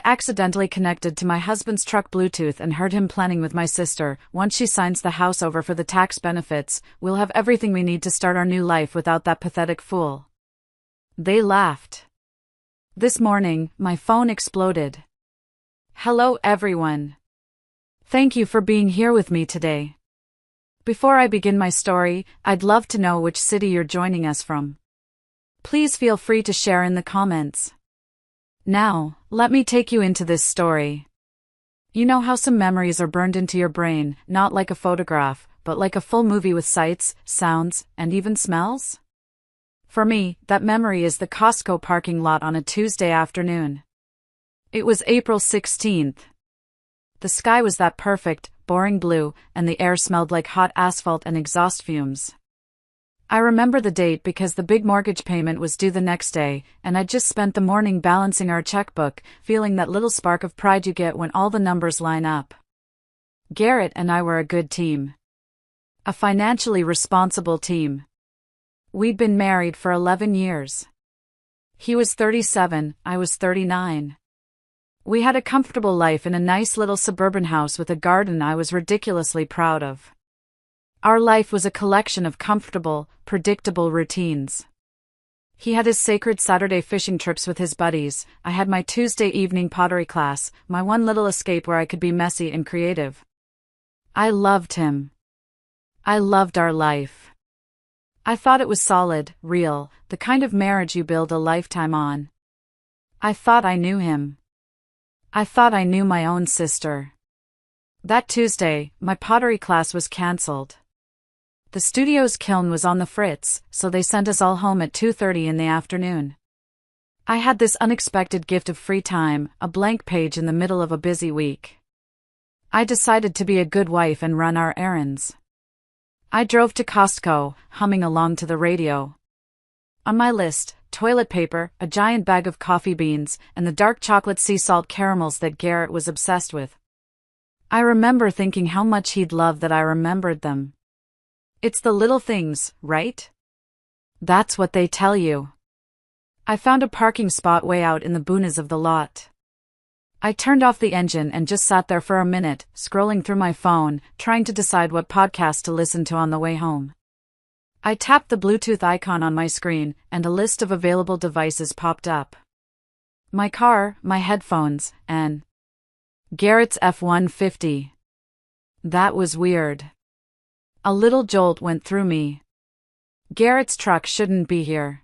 accidentally connected to my husband's truck Bluetooth and heard him planning with my sister. Once she signs the house over for the tax benefits, we'll have everything we need to start our new life without that pathetic fool. They laughed. This morning, my phone exploded. Hello everyone. Thank you for being here with me today. Before I begin my story, I'd love to know which city you're joining us from. Please feel free to share in the comments. Now, let me take you into this story. You know how some memories are burned into your brain, not like a photograph, but like a full movie with sights, sounds, and even smells? For me, that memory is the Costco parking lot on a Tuesday afternoon. It was April 16th. The sky was that perfect, boring blue, and the air smelled like hot asphalt and exhaust fumes. I remember the date because the big mortgage payment was due the next day, and I'd just spent the morning balancing our checkbook, feeling that little spark of pride you get when all the numbers line up. Garrett and I were a good team. A financially responsible team. We'd been married for 11 years. He was 37, I was 39. We had a comfortable life in a nice little suburban house with a garden I was ridiculously proud of. Our life was a collection of comfortable, predictable routines. He had his sacred Saturday fishing trips with his buddies, I had my Tuesday evening pottery class, my one little escape where I could be messy and creative. I loved him. I loved our life. I thought it was solid, real, the kind of marriage you build a lifetime on. I thought I knew him. I thought I knew my own sister. That Tuesday, my pottery class was cancelled. The studio's kiln was on the fritz, so they sent us all home at 2:30 in the afternoon. I had this unexpected gift of free time, a blank page in the middle of a busy week. I decided to be a good wife and run our errands. I drove to Costco, humming along to the radio. On my list, toilet paper, a giant bag of coffee beans, and the dark chocolate sea salt caramels that Garrett was obsessed with. I remember thinking how much he'd love that I remembered them. It's the little things, right? That's what they tell you. I found a parking spot way out in the boonies of the lot. I turned off the engine and just sat there for a minute, scrolling through my phone, trying to decide what podcast to listen to on the way home. I tapped the Bluetooth icon on my screen, and a list of available devices popped up. My car, my headphones, and Garrett's F-150. That was weird. A little jolt went through me. Garrett's truck shouldn't be here.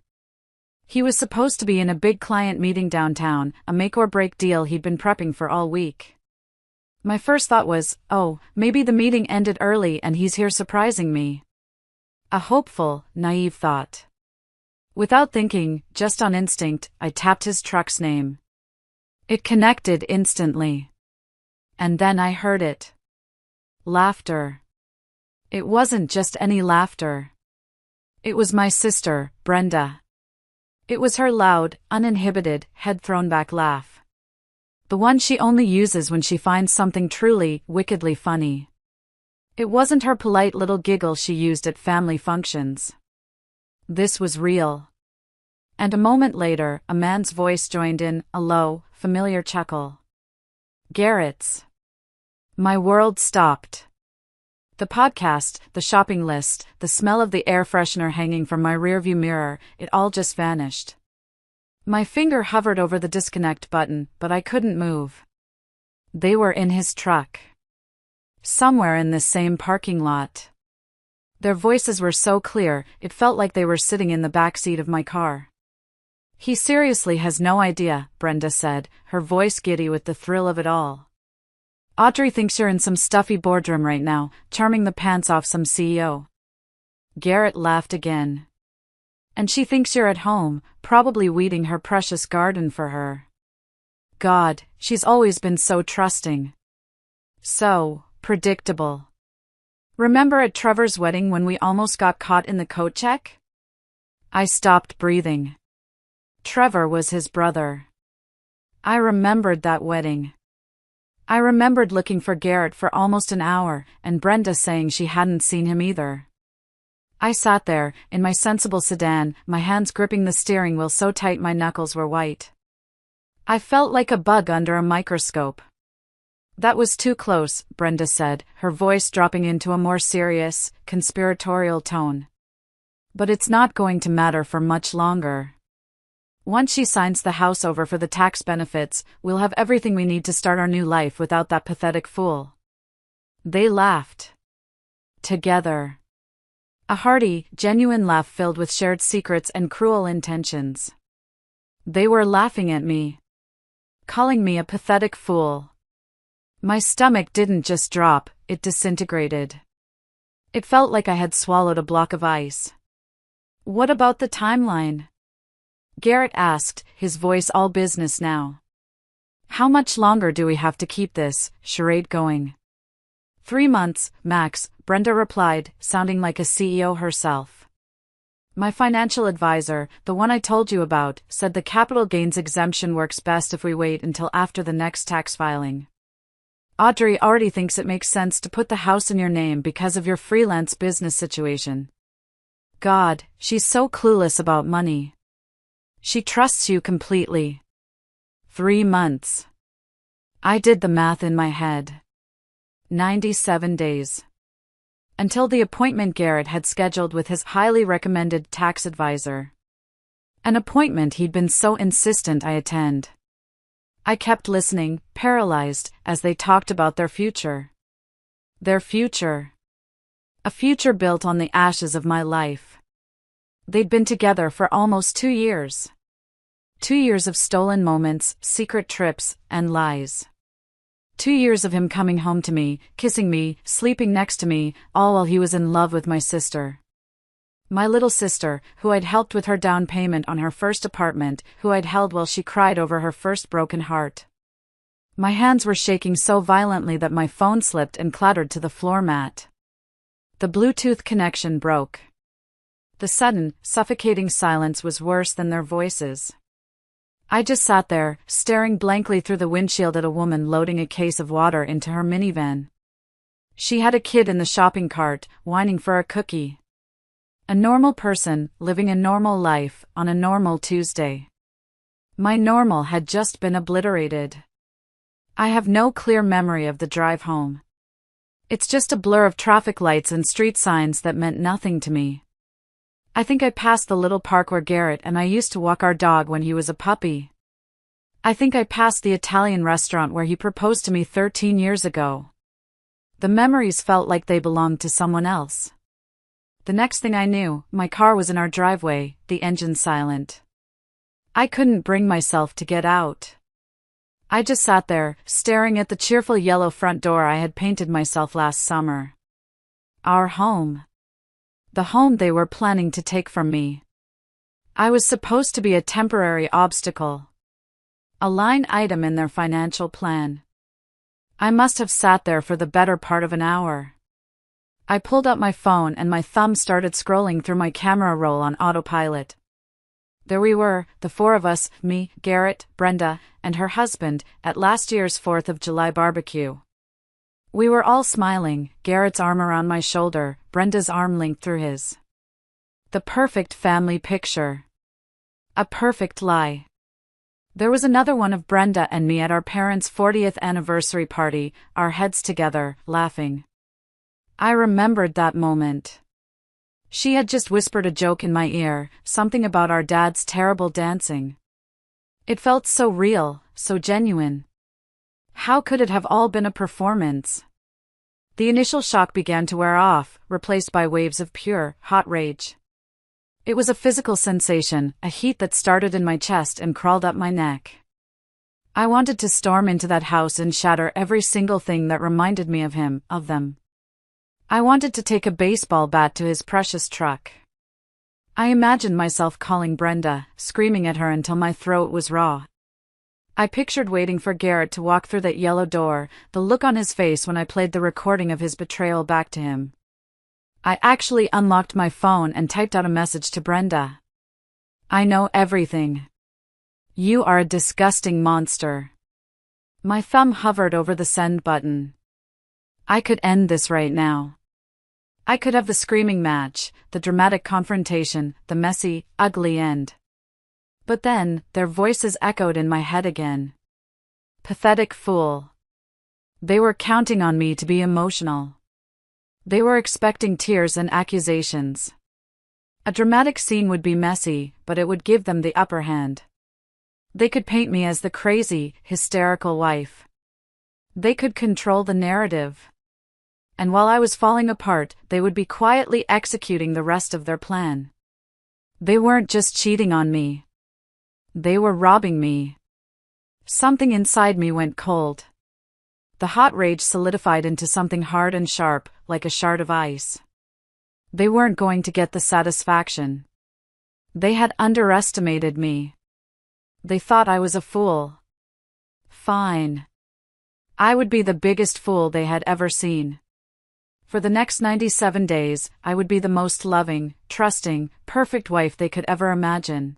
He was supposed to be in a big client meeting downtown, a make-or-break deal he'd been prepping for all week. My first thought was, oh, maybe the meeting ended early and he's here surprising me. A hopeful, naive thought. Without thinking, just on instinct, I tapped his truck's name. It connected instantly. And then I heard it. Laughter. It wasn't just any laughter. It was my sister, Brenda. It was her loud, uninhibited, head-thrown-back laugh. The one she only uses when she finds something truly, wickedly funny. It wasn't her polite little giggle she used at family functions. This was real. And a moment later, a man's voice joined in, a low, familiar chuckle. Garrett's. My world stopped. The podcast, the shopping list, the smell of the air freshener hanging from my rearview mirror, it all just vanished. My finger hovered over the disconnect button, but I couldn't move. They were in his truck. Somewhere in this same parking lot. Their voices were so clear, it felt like they were sitting in the back seat of my car. He seriously has no idea, Brenda said, her voice giddy with the thrill of it all. Audrey thinks you're in some stuffy boardroom right now, charming the pants off some CEO. Garrett laughed again. And she thinks you're at home, probably weeding her precious garden for her. God, she's always been so trusting. So predictable. Remember at Trevor's wedding when we almost got caught in the coat check? I stopped breathing. Trevor was his brother. I remembered that wedding. I remembered looking for Garrett for almost an hour, and Brenda saying she hadn't seen him either. I sat there, in my sensible sedan, my hands gripping the steering wheel so tight my knuckles were white. I felt like a bug under a microscope. That was too close, Brenda said, her voice dropping into a more serious, conspiratorial tone. But it's not going to matter for much longer. Once she signs the house over for the tax benefits, we'll have everything we need to start our new life without that pathetic fool. They laughed. Together. A hearty, genuine laugh filled with shared secrets and cruel intentions. They were laughing at me. Calling me a pathetic fool. My stomach didn't just drop, it disintegrated. It felt like I had swallowed a block of ice. What about the timeline? Garrett asked, his voice all business now. How much longer do we have to keep this charade going? 3 months, max, Brenda replied, sounding like a CEO herself. My financial advisor, the one I told you about, said the capital gains exemption works best if we wait until after the next tax filing. Audrey already thinks it makes sense to put the house in your name because of your freelance business situation. God, she's so clueless about money. She trusts you completely. 3 months. I did the math in my head. 97 days. Until the appointment Garrett had scheduled with his highly recommended tax advisor. An appointment he'd been so insistent I attend. I kept listening, paralyzed, as they talked about their future. Their future. A future built on the ashes of my life. They'd been together for almost 2 years. 2 years of stolen moments, secret trips, and lies. 2 years of him coming home to me, kissing me, sleeping next to me, all while he was in love with my sister. My little sister, who I'd helped with her down payment on her first apartment, who I'd held while she cried over her first broken heart. My hands were shaking so violently that my phone slipped and clattered to the floor mat. The Bluetooth connection broke. The sudden, suffocating silence was worse than their voices. I just sat there, staring blankly through the windshield at a woman loading a case of water into her minivan. She had a kid in the shopping cart, whining for a cookie. A normal person, living a normal life, on a normal Tuesday. My normal had just been obliterated. I have no clear memory of the drive home. It's just a blur of traffic lights and street signs that meant nothing to me. I think I passed the little park where Garrett and I used to walk our dog when he was a puppy. I think I passed the Italian restaurant where he proposed to me 13 years ago. The memories felt like they belonged to someone else. The next thing I knew, my car was in our driveway, the engine silent. I couldn't bring myself to get out. I just sat there, staring at the cheerful yellow front door I had painted myself last summer. Our home. The home they were planning to take from me. I was supposed to be a temporary obstacle. A line item in their financial plan. I must have sat there for the better part of an hour. I pulled up my phone and my thumb started scrolling through my camera roll on autopilot. There we were, the 4 of us, me, Garrett, Brenda, and her husband, at last year's 4th of July barbecue. We were all smiling, Garrett's arm around my shoulder, Brenda's arm linked through his. The perfect family picture. A perfect lie. There was another one of Brenda and me at our parents' 40th anniversary party, our heads together, laughing. I remembered that moment. She had just whispered a joke in my ear, something about our dad's terrible dancing. It felt so real, so genuine. How could it have all been a performance? The initial shock began to wear off, replaced by waves of pure, hot rage. It was a physical sensation, a heat that started in my chest and crawled up my neck. I wanted to storm into that house and shatter every single thing that reminded me of him, of them. I wanted to take a baseball bat to his precious truck. I imagined myself calling Brenda, screaming at her until my throat was raw. I pictured waiting for Garrett to walk through that yellow door, the look on his face when I played the recording of his betrayal back to him. I actually unlocked my phone and typed out a message to Brenda. I know everything. You are a disgusting monster. My thumb hovered over the send button. I could end this right now. I could have the screaming match, the dramatic confrontation, the messy, ugly end. But then, their voices echoed in my head again. Pathetic fool. They were counting on me to be emotional. They were expecting tears and accusations. A dramatic scene would be messy, but it would give them the upper hand. They could paint me as the crazy, hysterical wife. They could control the narrative. And while I was falling apart, they would be quietly executing the rest of their plan. They weren't just cheating on me. They were robbing me. Something inside me went cold. The hot rage solidified into something hard and sharp, like a shard of ice. They weren't going to get the satisfaction. They had underestimated me. They thought I was a fool. Fine. I would be the biggest fool they had ever seen. For the next 97 days, I would be the most loving, trusting, perfect wife they could ever imagine.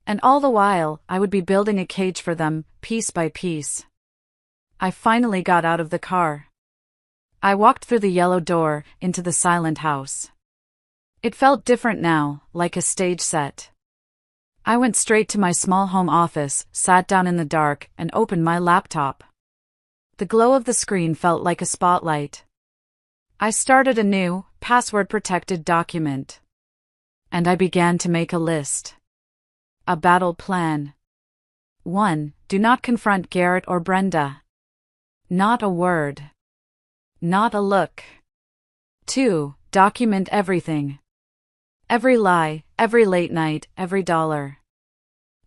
And all the while, I would be building a cage for them, piece by piece. I finally got out of the car. I walked through the yellow door, into the silent house. It felt different now, like a stage set. I went straight to my small home office, sat down in the dark, and opened my laptop. The glow of the screen felt like a spotlight. I started a new, password-protected document. And I began to make a list. A battle plan. 1. Do not confront Garrett or Brenda. Not a word. Not a look. 2. Document everything. Every lie, every late night, every dollar.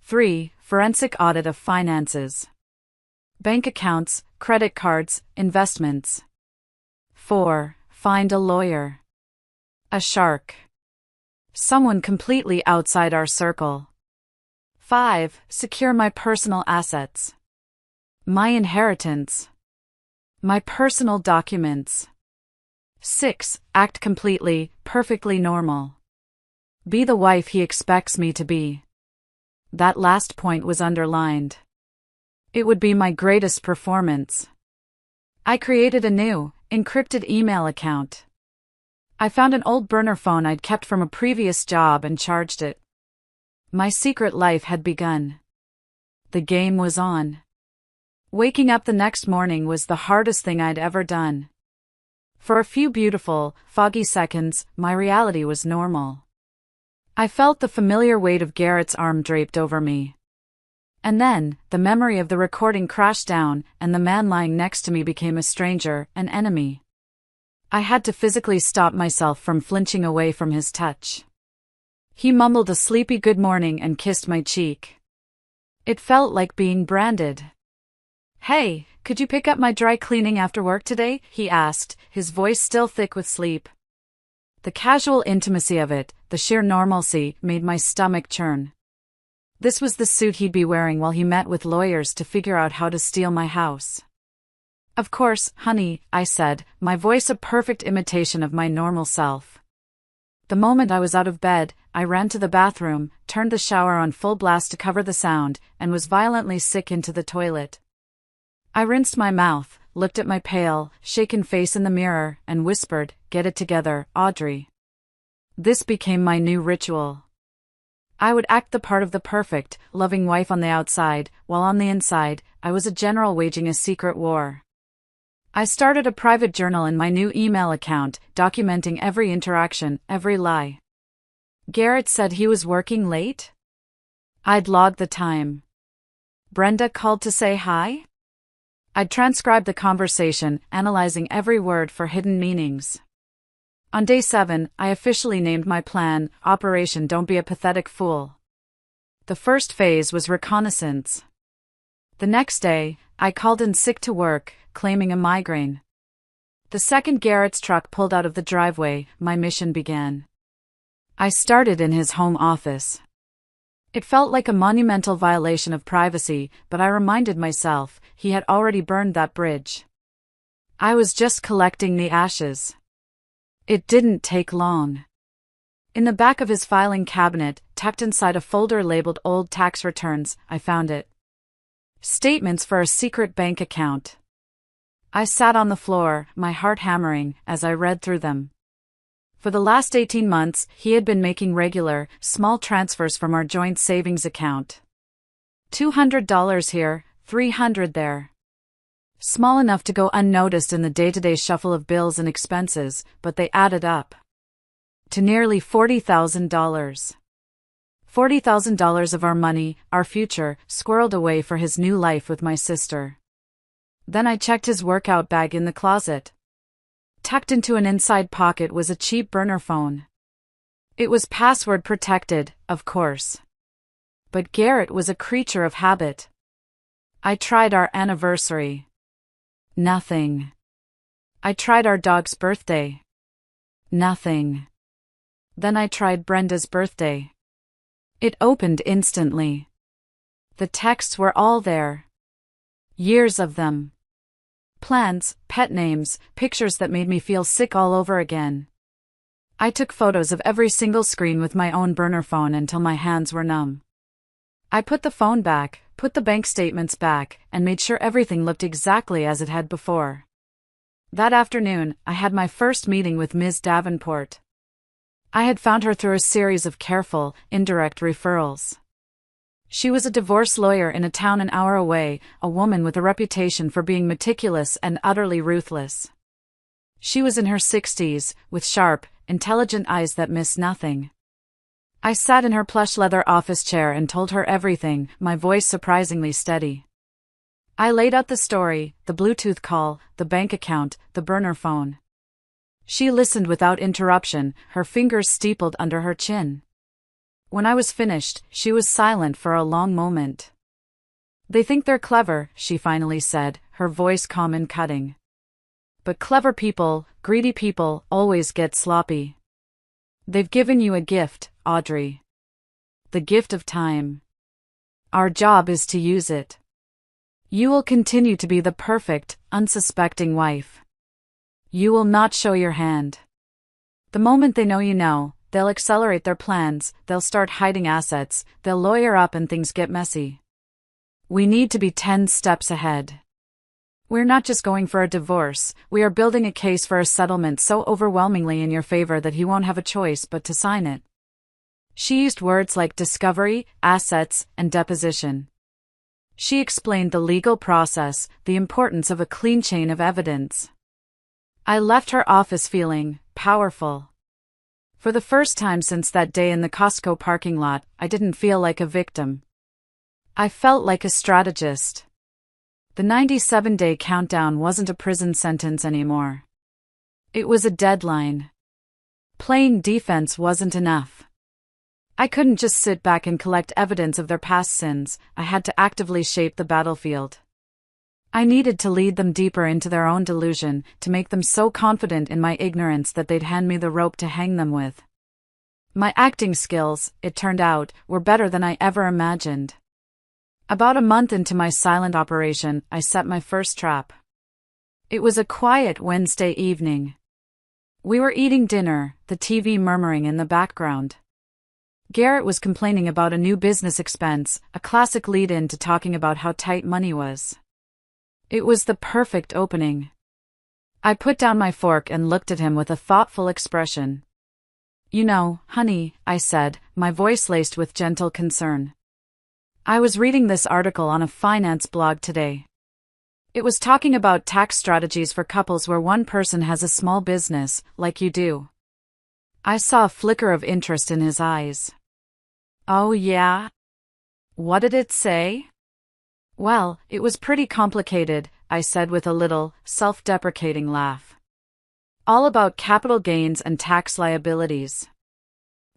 3. Forensic audit of finances. Bank accounts, credit cards, investments. 4. Find a lawyer. A shark. Someone completely outside our circle. 5. Secure my personal assets. My inheritance. My personal documents. 6. Act completely, perfectly normal. Be the wife he expects me to be. That last point was underlined. It would be my greatest performance. I created a new, encrypted email account. I found an old burner phone I'd kept from a previous job and charged it. My secret life had begun. The game was on. Waking up the next morning was the hardest thing I'd ever done. For a few beautiful, foggy seconds, my reality was normal. I felt the familiar weight of Garrett's arm draped over me. And then, the memory of the recording crashed down, and the man lying next to me became a stranger, an enemy. I had to physically stop myself from flinching away from his touch. He mumbled a sleepy good morning and kissed my cheek. It felt like being branded. Hey, could you pick up my dry cleaning after work today? He asked, his voice still thick with sleep. The casual intimacy of it, the sheer normalcy, made my stomach churn. This was the suit he'd be wearing while he met with lawyers to figure out how to steal my house. Of course, honey, I said, my voice a perfect imitation of my normal self. The moment I was out of bed, I ran to the bathroom, turned the shower on full blast to cover the sound, and was violently sick into the toilet. I rinsed my mouth, looked at my pale, shaken face in the mirror, and whispered, "Get it together, Audrey." This became my new ritual. I would act the part of the perfect, loving wife on the outside, while on the inside, I was a general waging a secret war. I started a private journal in my new email account, documenting every interaction, every lie. Garrett said he was working late? I'd logged the time. Brenda called to say hi? I'd transcribed the conversation, analyzing every word for hidden meanings. On day 7, I officially named my plan, Operation Don't Be a Pathetic Fool. The first phase was reconnaissance. The next day, I called in sick to work, claiming a migraine. The second Garrett's truck pulled out of the driveway, my mission began. I started in his home office. It felt like a monumental violation of privacy, but I reminded myself, he had already burned that bridge. I was just collecting the ashes. It didn't take long. In the back of his filing cabinet, tucked inside a folder labeled Old Tax Returns, I found it. Statements for a secret bank account. I sat on the floor, my heart hammering, as I read through them. For the last 18 months, he had been making regular, small transfers from our joint savings account. $200 here, $300 there. Small enough to go unnoticed in the day-to-day shuffle of bills and expenses, but they added up to nearly $40,000. $40,000 of our money, our future, squirreled away for his new life with my sister. Then I checked his workout bag in the closet. Tucked into an inside pocket was a cheap burner phone. It was password protected, of course. But Garrett was a creature of habit. I tried our anniversary. Nothing. I tried our dog's birthday. Nothing. Then I tried Brenda's birthday. It opened instantly. The texts were all there. Years of them. Plans, pet names, pictures that made me feel sick all over again. I took photos of every single screen with my own burner phone until my hands were numb. I put the phone back, put the bank statements back, and made sure everything looked exactly as it had before. That afternoon, I had my first meeting with Ms. Davenport. I had found her through a series of careful, indirect referrals. She was a divorce lawyer in a town an hour away, a woman with a reputation for being meticulous and utterly ruthless. She was in her 60s, with sharp, intelligent eyes that missed nothing. I sat in her plush leather office chair and told her everything, my voice surprisingly steady. I laid out the story, the Bluetooth call, the bank account, the burner phone. She listened without interruption, her fingers steepled under her chin. When I was finished, she was silent for a long moment. "They think they're clever," she finally said, her voice calm and cutting. "But clever people, greedy people, always get sloppy. They've given you a gift, Audrey. The gift of time. Our job is to use it. You will continue to be the perfect, unsuspecting wife. You will not show your hand. The moment they know you know, they'll accelerate their plans, they'll start hiding assets, they'll lawyer up and things get messy. We need to be 10 steps ahead. We're not just going for a divorce, we are building a case for a settlement so overwhelmingly in your favor that he won't have a choice but to sign it." She used words like discovery, assets, and deposition. She explained the legal process, the importance of a clean chain of evidence. I left her office feeling powerful. For the first time since that day in the Costco parking lot, I didn't feel like a victim. I felt like a strategist. The 97-day countdown wasn't a prison sentence anymore. It was a deadline. Playing defense wasn't enough. I couldn't just sit back and collect evidence of their past sins, I had to actively shape the battlefield. I needed to lead them deeper into their own delusion, to make them so confident in my ignorance that they'd hand me the rope to hang them with. My acting skills, it turned out, were better than I ever imagined. About a month into my silent operation, I set my first trap. It was a quiet Wednesday evening. We were eating dinner, the TV murmuring in the background. Garrett was complaining about a new business expense, a classic lead-in to talking about how tight money was. It was the perfect opening. I put down my fork and looked at him with a thoughtful expression. "You know, honey," I said, my voice laced with gentle concern. "I was reading this article on a finance blog today. It was talking about tax strategies for couples where one person has a small business, like you do." I saw a flicker of interest in his eyes. "Oh yeah? What did it say?" "Well, it was pretty complicated," I said with a little, self-deprecating laugh. "All about capital gains and tax liabilities.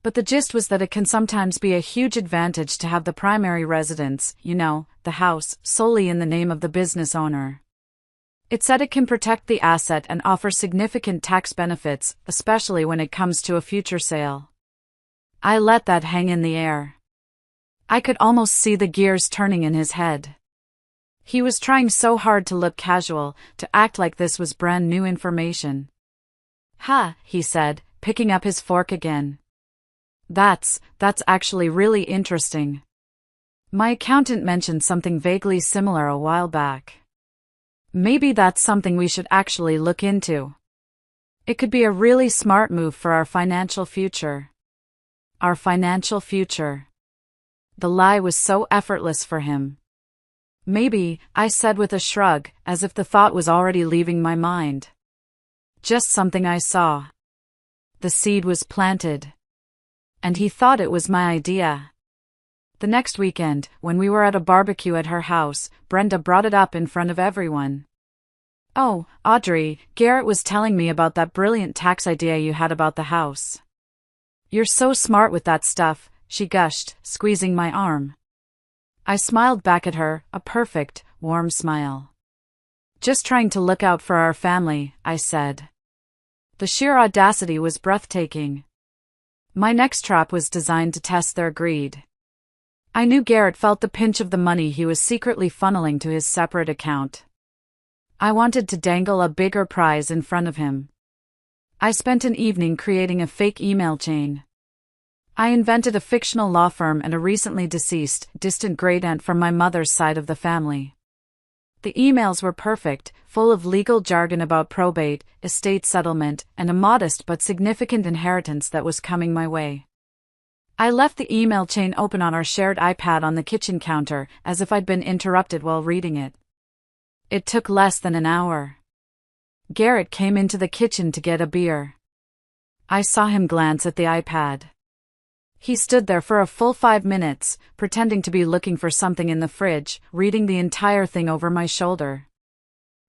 But the gist was that it can sometimes be a huge advantage to have the primary residence, you know, the house, solely in the name of the business owner. It said it can protect the asset and offer significant tax benefits, especially when it comes to a future sale." I let that hang in the air. I could almost see the gears turning in his head. He was trying so hard to look casual, to act like this was brand new information. "Ha," he said, picking up his fork again. That's actually really interesting. My accountant mentioned something vaguely similar a while back. Maybe that's something we should actually look into." It could be a really smart move for our financial future. Our financial future. The lie was so effortless for him. Maybe, I said with a shrug, as if the thought was already leaving my mind. Just something I saw. The seed was planted. And he thought it was my idea. The next weekend, when we were at a barbecue at her house, Brenda brought it up in front of everyone. "Oh, Audrey, Garrett was telling me about that brilliant tax idea you had about the house. You're so smart with that stuff," she gushed, squeezing my arm. I smiled back at her, a perfect, warm smile. "Just trying to look out for our family," I said. The sheer audacity was breathtaking. My next trap was designed to test their greed. I knew Garrett felt the pinch of the money he was secretly funneling to his separate account. I wanted to dangle a bigger prize in front of him. I spent an evening creating a fake email chain. I invented a fictional law firm and a recently deceased, distant great-aunt from my mother's side of the family. The emails were perfect, full of legal jargon about probate, estate settlement, and a modest but significant inheritance that was coming my way. I left the email chain open on our shared iPad on the kitchen counter, as if I'd been interrupted while reading it. It took less than an hour. Garrett came into the kitchen to get a beer. I saw him glance at the iPad. He stood there for a full 5 minutes, pretending to be looking for something in the fridge, reading the entire thing over my shoulder.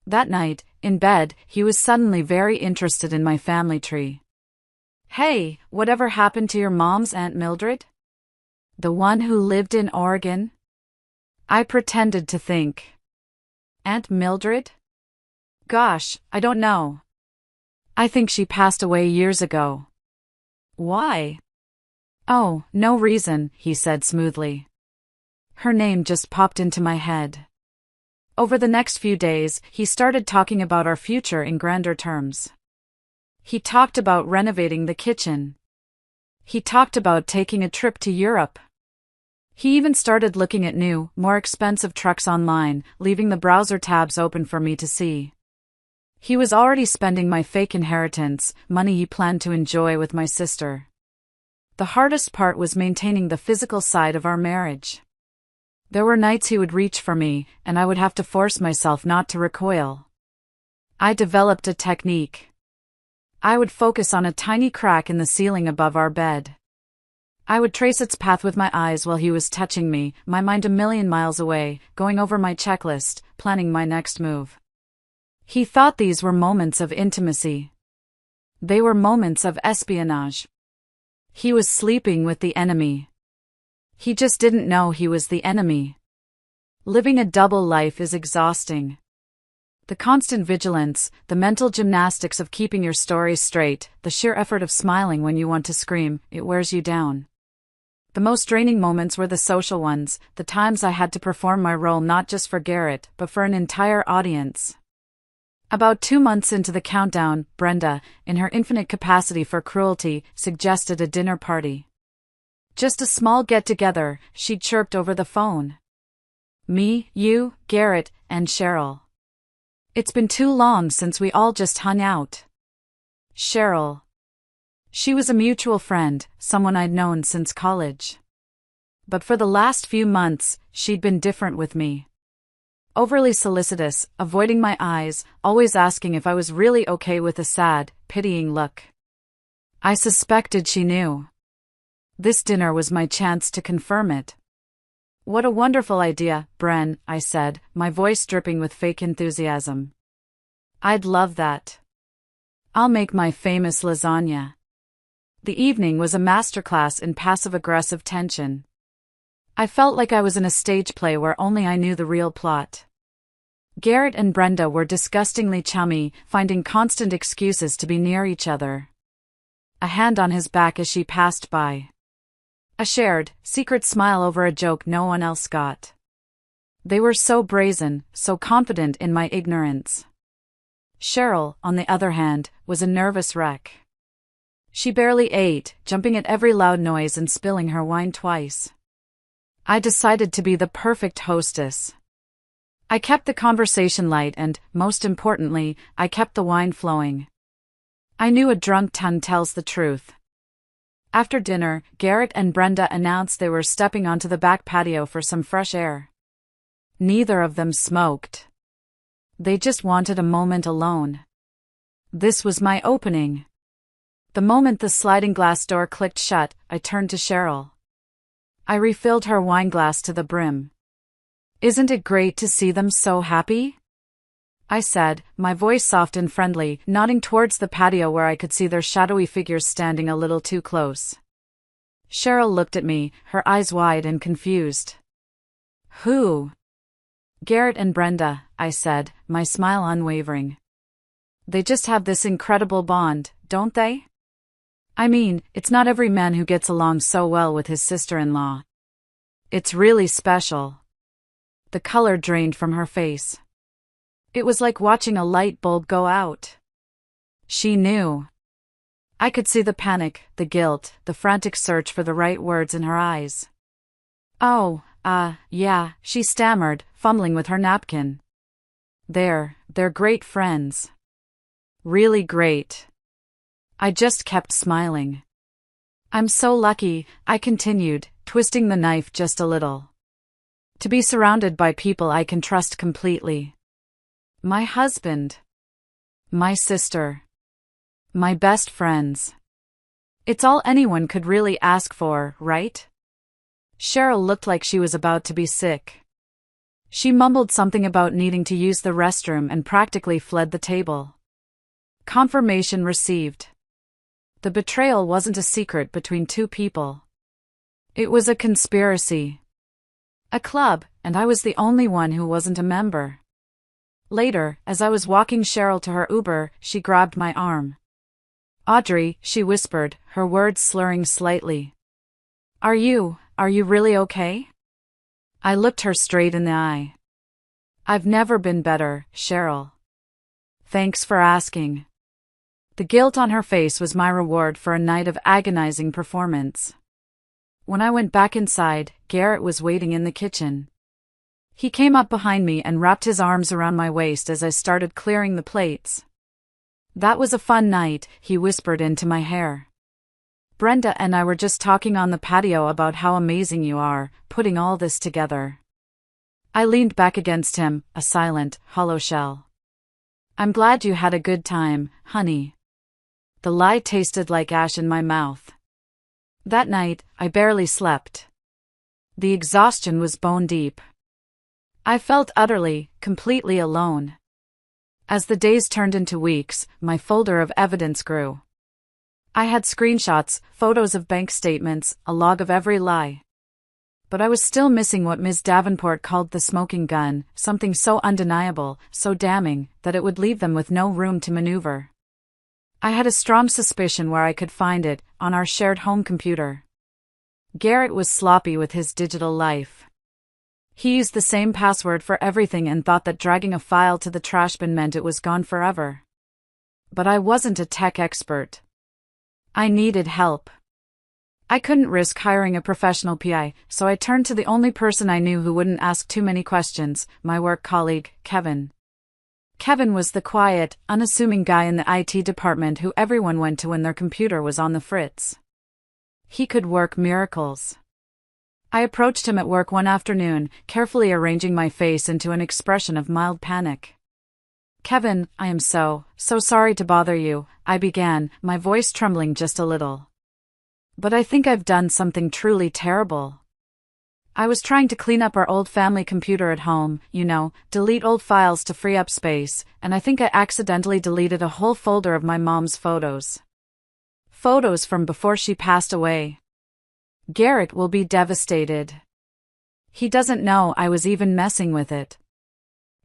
That night, in bed, he was suddenly very interested in my family tree. "Hey, whatever happened to your mom's Aunt Mildred? The one who lived in Oregon?" I pretended to think. "Aunt Mildred? Gosh, I don't know. I think she passed away years ago." "Why?" "Oh, no reason," he said smoothly. Her name just popped into my head. Over the next few days, he started talking about our future in grander terms. He talked about renovating the kitchen. He talked about taking a trip to Europe. He even started looking at new, more expensive trucks online, leaving the browser tabs open for me to see. He was already spending my fake inheritance, money he planned to enjoy with my sister. The hardest part was maintaining the physical side of our marriage. There were nights he would reach for me, and I would have to force myself not to recoil. I developed a technique. I would focus on a tiny crack in the ceiling above our bed. I would trace its path with my eyes while he was touching me, my mind a million miles away, going over my checklist, planning my next move. He thought these were moments of intimacy. They were moments of espionage. He was sleeping with the enemy. He just didn't know he was the enemy. Living a double life is exhausting. The constant vigilance, the mental gymnastics of keeping your story straight, the sheer effort of smiling when you want to scream, it wears you down. The most draining moments were the social ones, the times I had to perform my role not just for Garrett, but for an entire audience. About 2 months into the countdown, Brenda, in her infinite capacity for cruelty, suggested a dinner party. "Just a small get-together," she chirped over the phone. "Me, you, Garrett, and Cheryl. It's been too long since we all just hung out." Cheryl. She was a mutual friend, someone I'd known since college. But for the last few months, she'd been different with me. Overly solicitous, avoiding my eyes, always asking if I was really okay with a sad, pitying look. I suspected she knew. This dinner was my chance to confirm it. "What a wonderful idea, Bren," I said, my voice dripping with fake enthusiasm. "I'd love that. I'll make my famous lasagna." The evening was a masterclass in passive-aggressive tension. I felt like I was in a stage play where only I knew the real plot. Garrett and Brenda were disgustingly chummy, finding constant excuses to be near each other. A hand on his back as she passed by. A shared, secret smile over a joke no one else got. They were so brazen, so confident in my ignorance. Cheryl, on the other hand, was a nervous wreck. She barely ate, jumping at every loud noise and spilling her wine twice. I decided to be the perfect hostess. I kept the conversation light and, most importantly, I kept the wine flowing. I knew a drunk tongue tells the truth. After dinner, Garrett and Brenda announced they were stepping onto the back patio for some fresh air. Neither of them smoked. They just wanted a moment alone. This was my opening. The moment the sliding glass door clicked shut, I turned to Cheryl. I refilled her wineglass to the brim. "Isn't it great to see them so happy?" I said, my voice soft and friendly, nodding towards the patio where I could see their shadowy figures standing a little too close. Cheryl looked at me, her eyes wide and confused. "Who?" "Garrett and Brenda," I said, my smile unwavering. "They just have this incredible bond, don't they? I mean, it's not every man who gets along so well with his sister-in-law. It's really special." The color drained from her face. It was like watching a light bulb go out. She knew. I could see the panic, the guilt, the frantic search for the right words in her eyes. "Oh, yeah," she stammered, fumbling with her napkin. They're great friends. Really great." I just kept smiling. "I'm so lucky," I continued, twisting the knife just a little. "To be surrounded by people I can trust completely. My husband. My sister. My best friends. It's all anyone could really ask for, right?" Cheryl looked like she was about to be sick. She mumbled something about needing to use the restroom and practically fled the table. Confirmation received. The betrayal wasn't a secret between two people. It was a conspiracy. A club, and I was the only one who wasn't a member. Later, as I was walking Cheryl to her Uber, she grabbed my arm. "Audrey," she whispered, her words slurring slightly. Are you really okay?" I looked her straight in the eye. "I've never been better, Cheryl. Thanks for asking." The guilt on her face was my reward for a night of agonizing performance. When I went back inside, Garrett was waiting in the kitchen. He came up behind me and wrapped his arms around my waist as I started clearing the plates. "That was a fun night," he whispered into my hair. "Brenda and I were just talking on the patio about how amazing you are, putting all this together." I leaned back against him, a silent, hollow shell. "I'm glad you had a good time, honey." The lie tasted like ash in my mouth. That night, I barely slept. The exhaustion was bone deep. I felt utterly, completely alone. As the days turned into weeks, my folder of evidence grew. I had screenshots, photos of bank statements, a log of every lie. But I was still missing what Ms. Davenport called the smoking gun, something so undeniable, so damning, that it would leave them with no room to maneuver. I had a strong suspicion where I could find it, on our shared home computer. Garrett was sloppy with his digital life. He used the same password for everything and thought that dragging a file to the trash bin meant it was gone forever. But I wasn't a tech expert. I needed help. I couldn't risk hiring a professional PI, so I turned to the only person I knew who wouldn't ask too many questions, my work colleague, Kevin. Kevin was the quiet, unassuming guy in the IT department who everyone went to when their computer was on the fritz. He could work miracles. I approached him at work one afternoon, carefully arranging my face into an expression of mild panic. "Kevin, I am so sorry to bother you," I began, my voice trembling just a little. "But I think I've done something truly terrible. I was trying to clean up our old family computer at home, delete old files to free up space, and I think I accidentally deleted a whole folder of my mom's photos. Photos from before she passed away. Garrett will be devastated. He doesn't know I was even messing with it."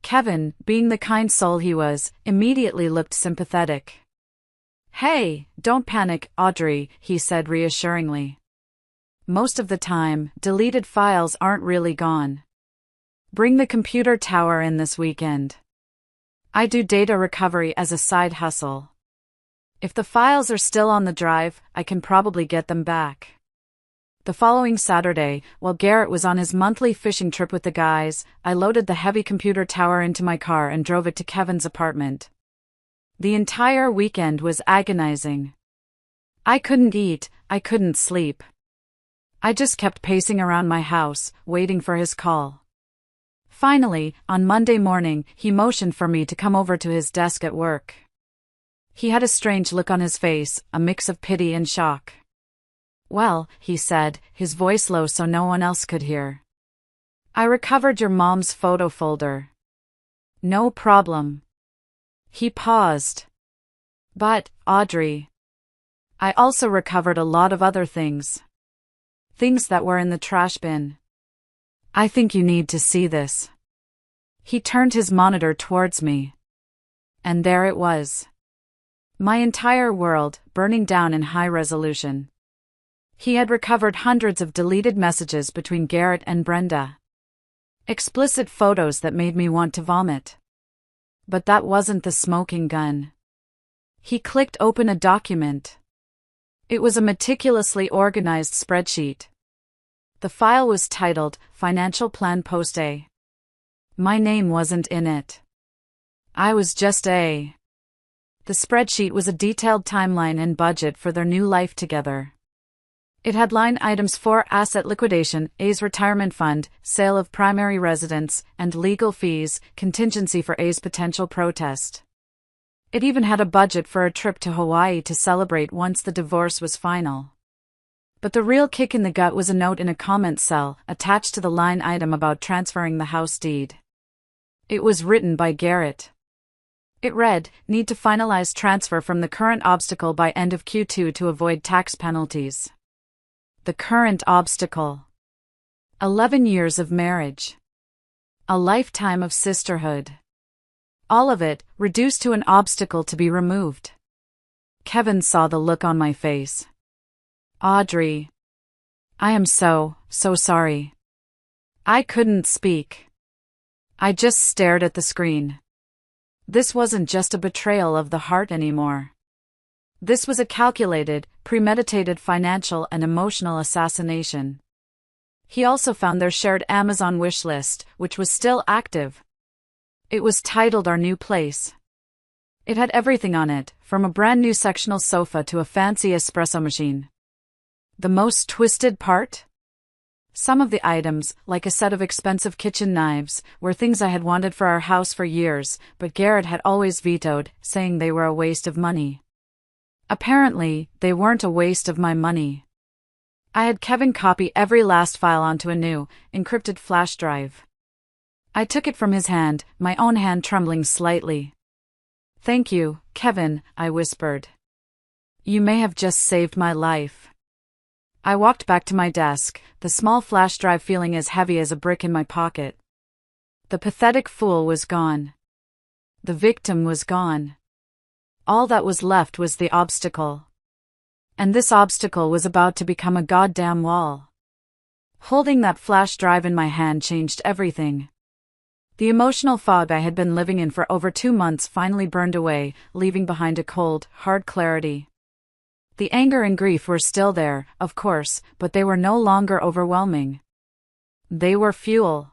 Kevin, being the kind soul he was, immediately looked sympathetic. "Hey, don't panic, Audrey," he said reassuringly. "Most of the time, deleted files aren't really gone. Bring the computer tower in this weekend. I do data recovery as a side hustle. If the files are still on the drive, I can probably get them back." The following Saturday, while Garrett was on his monthly fishing trip with the guys, I loaded the heavy computer tower into my car and drove it to Kevin's apartment. The entire weekend was agonizing. I couldn't eat, I couldn't sleep. I just kept pacing around my house, waiting for his call. Finally, on Monday morning, he motioned for me to come over to his desk at work. He had a strange look on his face, a mix of pity and shock. "Well," he said, his voice low so no one else could hear. "I recovered your mom's photo folder." "No problem." He paused. "But, Audrey, I also recovered a lot of other things. Things that were in the trash bin. I think you need to see this." He turned his monitor towards me. And there it was. My entire world, burning down in high resolution. He had recovered hundreds of deleted messages between Garrett and Brenda. Explicit photos that made me want to vomit. But that wasn't the smoking gun. He clicked open a document. It was a meticulously organized spreadsheet. The file was titled, Financial Plan Post A. My name wasn't in it. I was just A. The spreadsheet was a detailed timeline and budget for their new life together. It had line items for asset liquidation, A's retirement fund, sale of primary residence, and legal fees, contingency for A's potential protest. It even had a budget for a trip to Hawaii to celebrate once the divorce was final. But the real kick in the gut was a note in a comment cell, attached to the line item about transferring the house deed. It was written by Garrett. It read, "Need to finalize transfer from the current obstacle by end of Q2 to avoid tax penalties." The current obstacle. 11 years of marriage. A lifetime of sisterhood. All of it, reduced to an obstacle to be removed. Kevin saw the look on my face. "Audrey. I am so sorry." I couldn't speak. I just stared at the screen. This wasn't just a betrayal of the heart anymore. This was a calculated, premeditated financial and emotional assassination. He also found their shared Amazon wish list, which was still active. It was titled Our New Place. It had everything on it, from a brand new sectional sofa to a fancy espresso machine. The most twisted part? Some of the items, like a set of expensive kitchen knives, were things I had wanted for our house for years, but Garrett had always vetoed, saying they were a waste of money. Apparently, they weren't a waste of my money. I had Kevin copy every last file onto a new, encrypted flash drive. I took it from his hand, my own hand trembling slightly. "Thank you, Kevin," I whispered. "You may have just saved my life." I walked back to my desk, the small flash drive feeling as heavy as a brick in my pocket. The pathetic fool was gone. The victim was gone. All that was left was the obstacle. And this obstacle was about to become a goddamn wall. Holding that flash drive in my hand changed everything. The emotional fog I had been living in for over 2 months finally burned away, leaving behind a cold, hard clarity. The anger and grief were still there, of course, but they were no longer overwhelming. They were fuel.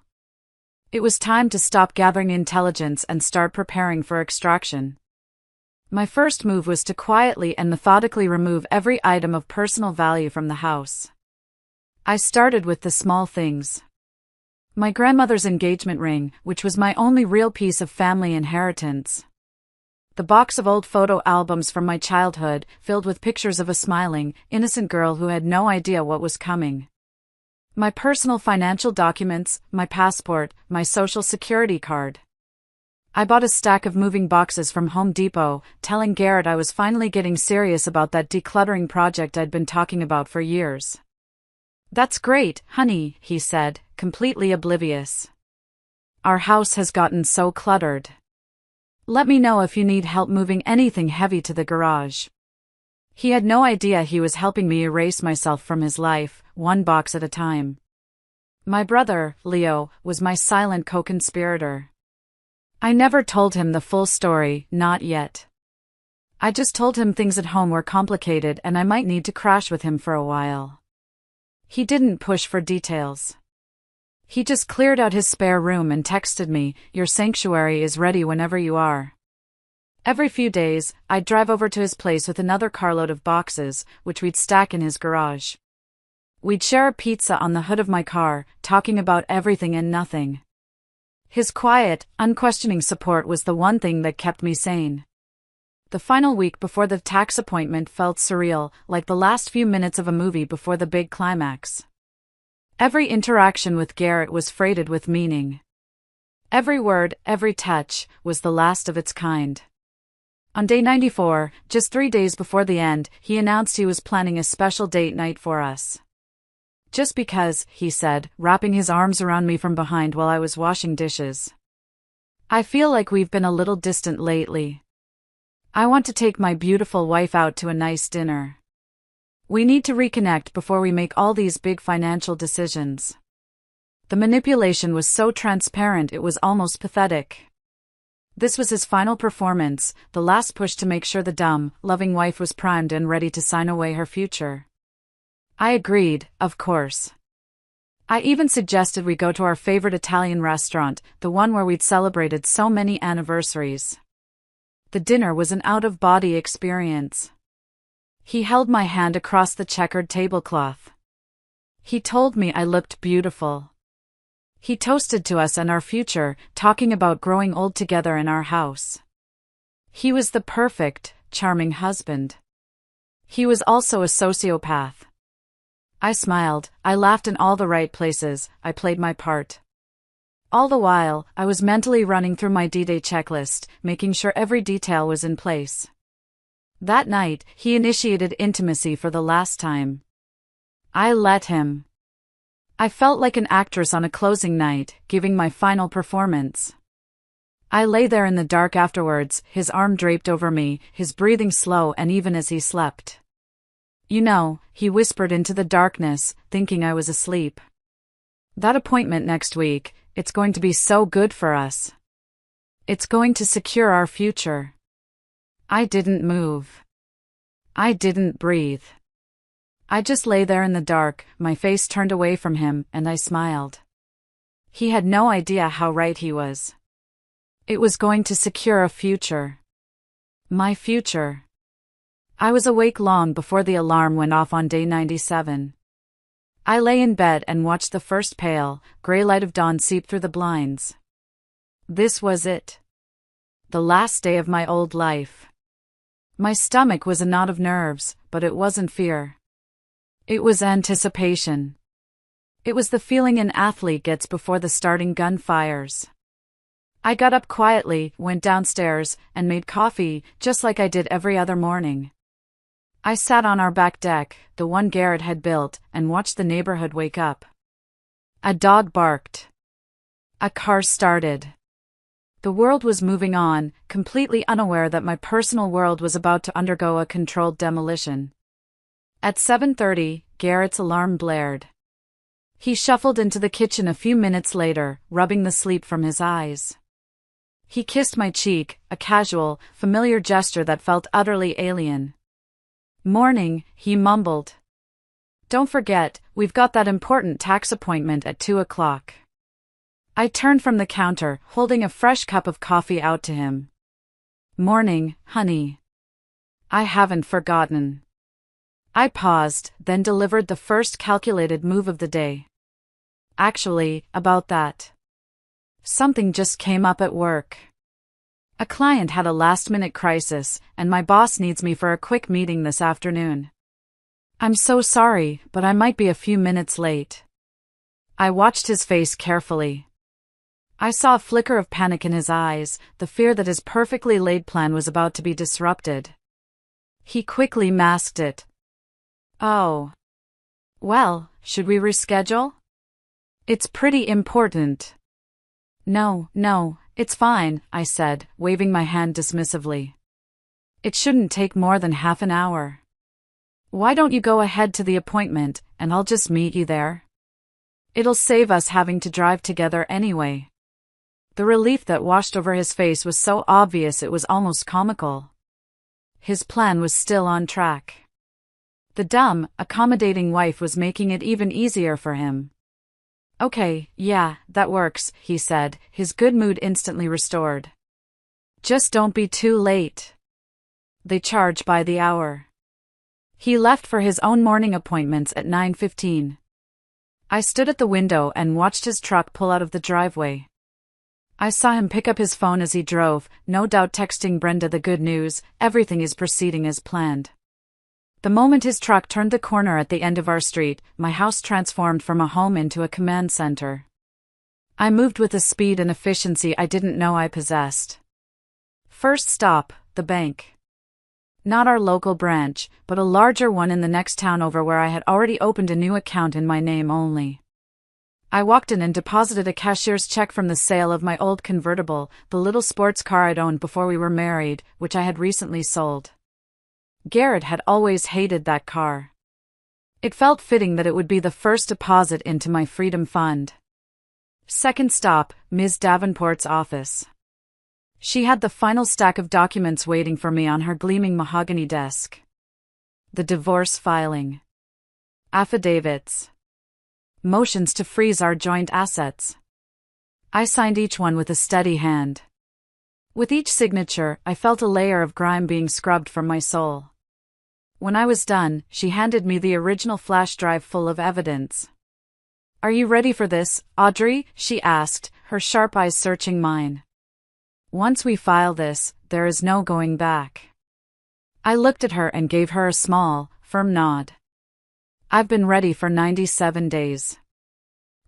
It was time to stop gathering intelligence and start preparing for extraction. My first move was to quietly and methodically remove every item of personal value from the house. I started with the small things. My grandmother's engagement ring, which was my only real piece of family inheritance. The box of old photo albums from my childhood, filled with pictures of a smiling, innocent girl who had no idea what was coming. My personal financial documents, my passport, my social security card. I bought a stack of moving boxes from Home Depot, telling Garrett I was finally getting serious about that decluttering project I'd been talking about for years. "That's great, honey," he said, completely oblivious. "Our house has gotten so cluttered. Let me know if you need help moving anything heavy to the garage." He had no idea he was helping me erase myself from his life, one box at a time. My brother, Leo, was my silent co-conspirator. I never told him the full story, not yet. I just told him things at home were complicated and I might need to crash with him for a while. He didn't push for details. He just cleared out his spare room and texted me, "Your sanctuary is ready whenever you are." Every few days, I'd drive over to his place with another carload of boxes, which we'd stack in his garage. We'd share a pizza on the hood of my car, talking about everything and nothing. His quiet, unquestioning support was the one thing that kept me sane. The final week before the tax appointment felt surreal, like the last few minutes of a movie before the big climax. Every interaction with Garrett was freighted with meaning. Every word, every touch, was the last of its kind. On day 94, just 3 days before the end, he announced he was planning a special date night for us. Just because, he said, wrapping his arms around me from behind while I was washing dishes. I feel like we've been a little distant lately. I want to take my beautiful wife out to a nice dinner. We need to reconnect before we make all these big financial decisions. The manipulation was so transparent it was almost pathetic. This was his final performance, the last push to make sure the dumb, loving wife was primed and ready to sign away her future. I agreed, of course. I even suggested we go to our favorite Italian restaurant, the one where we'd celebrated so many anniversaries. The dinner was an out-of-body experience. He held my hand across the checkered tablecloth. He told me I looked beautiful. He toasted to us and our future, talking about growing old together in our house. He was the perfect, charming husband. He was also a sociopath. I smiled, I laughed in all the right places, I played my part. All the while, I was mentally running through my D-Day checklist, making sure every detail was in place. That night, he initiated intimacy for the last time. I let him. I felt like an actress on a closing night, giving my final performance. I lay there in the dark afterwards, his arm draped over me, his breathing slow and even as he slept. You know, he whispered into the darkness, thinking I was asleep. That appointment next week, it's going to be so good for us. It's going to secure our future. I didn't move. I didn't breathe. I just lay there in the dark, my face turned away from him, and I smiled. He had no idea how right he was. It was going to secure a future. My future. I was awake long before the alarm went off on day 97. I lay in bed and watched the first pale, gray light of dawn seep through the blinds. This was it. The last day of my old life. My stomach was a knot of nerves, but it wasn't fear. It was anticipation. It was the feeling an athlete gets before the starting gun fires. I got up quietly, went downstairs, and made coffee, just like I did every other morning. I sat on our back deck, the one Garrett had built, and watched the neighborhood wake up. A dog barked. A car started. The world was moving on, completely unaware that my personal world was about to undergo a controlled demolition. At 7:30, Garrett's alarm blared. He shuffled into the kitchen a few minutes later, rubbing the sleep from his eyes. He kissed my cheek, a casual, familiar gesture that felt utterly alien. Morning, he mumbled. Don't forget, we've got that important tax appointment at 2 o'clock. I turned from the counter, holding a fresh cup of coffee out to him. Morning, honey. I haven't forgotten. I paused, then delivered the first calculated move of the day. Actually, about that. Something just came up at work. A client had a last-minute crisis, and my boss needs me for a quick meeting this afternoon. I'm so sorry, but I might be a few minutes late. I watched his face carefully. I saw a flicker of panic in his eyes, the fear that his perfectly laid plan was about to be disrupted. He quickly masked it. Oh. Well, should we reschedule? It's pretty important. No, it's fine, I said, waving my hand dismissively. It shouldn't take more than half an hour. Why don't you go ahead to the appointment, and I'll just meet you there? It'll save us having to drive together anyway. The relief that washed over his face was so obvious it was almost comical. His plan was still on track. The dumb, accommodating wife was making it even easier for him. Okay, yeah, that works, he said, his good mood instantly restored. Just don't be too late. They charge by the hour. He left for his own morning appointments at 9:15. I stood at the window and watched his truck pull out of the driveway. I saw him pick up his phone as he drove, no doubt texting Brenda the good news: everything is proceeding as planned. The moment his truck turned the corner at the end of our street, my house transformed from a home into a command center. I moved with a speed and efficiency I didn't know I possessed. First stop, the bank. Not our local branch, but a larger one in the next town over, where I had already opened a new account in my name only. I walked in and deposited a cashier's check from the sale of my old convertible, the little sports car I'd owned before we were married, which I had recently sold. Garrett had always hated that car. It felt fitting that it would be the first deposit into my freedom fund. Second stop, Ms. Davenport's office. She had the final stack of documents waiting for me on her gleaming mahogany desk. The divorce filing. Affidavits. Motions to freeze our joint assets. I signed each one with a steady hand. With each signature, I felt a layer of grime being scrubbed from my soul. When I was done, she handed me the original flash drive full of evidence. "Are you ready for this, Audrey?" she asked, her sharp eyes searching mine. "Once we file this, there is no going back." I looked at her and gave her a small, firm nod. I've been ready for 97 days.